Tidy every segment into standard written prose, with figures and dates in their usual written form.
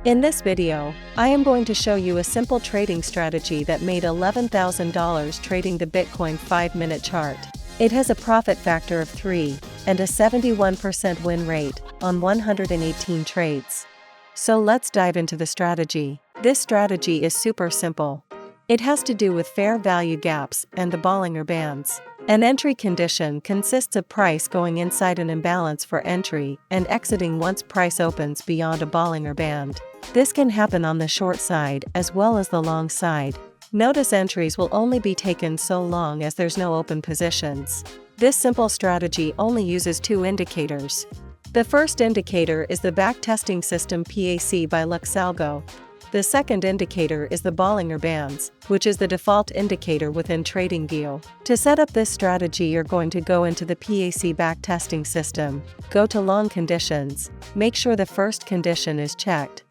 In this video, I am going to show you a simple trading strategy that made $11,000 trading the Bitcoin 5-minute chart. It has a profit factor of 3 and a 71% win rate on 118 trades. So let's dive into the strategy. This strategy is super simple. It has to do with fair value gaps and the Bollinger Bands. An entry condition consists of price going inside an imbalance for entry and exiting once price opens beyond a Bollinger Band. This can happen on the short side as well as the long side. Notice entries will only be taken so long as there's no open positions. This simple strategy only uses two indicators. The first indicator is the backtesting system PAC by Luxalgo. The second indicator is the Bollinger Bands, which is the default indicator within TradingView. To set up this strategy, you're going to go into the PAC backtesting system, go to long conditions, make sure the first condition is checked.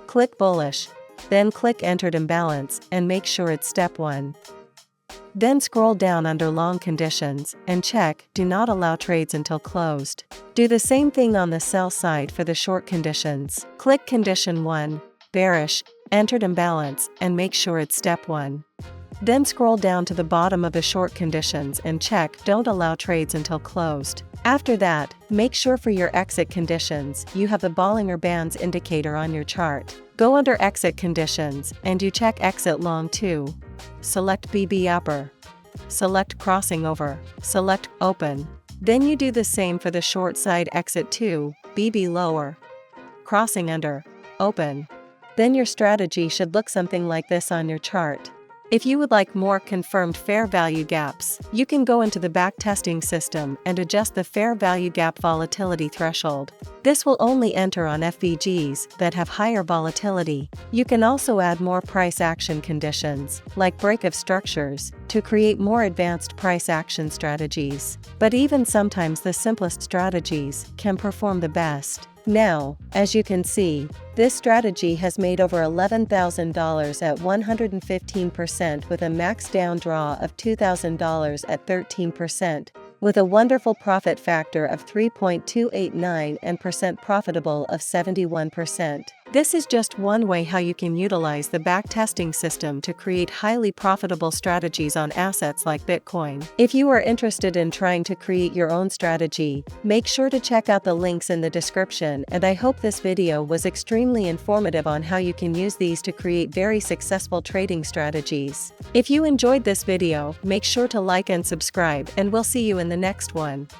Click bullish, then click entered imbalance and make sure it's step 1. Then scroll down under long conditions and check do not allow trades until closed. Do the same thing on the sell side for the short conditions. Click condition 1. Bearish, entered imbalance, and make sure it's step 1. Then scroll down to the bottom of the short conditions and check don't allow trades until closed. After that, make sure for your exit conditions you have the Bollinger Bands indicator on your chart. Go under exit conditions and you check exit long 2. Select BB upper. Select crossing over. Select open. Then you do the same for the short side exit 2, BB lower. Crossing under. Open. Then your strategy should look something like this on your chart. If you would like more confirmed fair value gaps, you can go into the backtesting system and adjust the fair value gap volatility threshold. This will only enter on FVGs that have higher volatility. You can also add more price action conditions, like break of structures, to create more advanced price action strategies. But even sometimes the simplest strategies can perform the best. Now, as you can see, this strategy has made over $11,000 at 115% with a max down draw of $2,000 at 13%, with a wonderful profit factor of 3.289 and percent profitable of 71%. This is just one way how you can utilize the backtesting system to create highly profitable strategies on assets like Bitcoin. If you are interested in trying to create your own strategy, make sure to check out the links in the description, and I hope this video was extremely informative on how you can use these to create very successful trading strategies. If you enjoyed this video, make sure to like and subscribe, and we'll see you in the next one.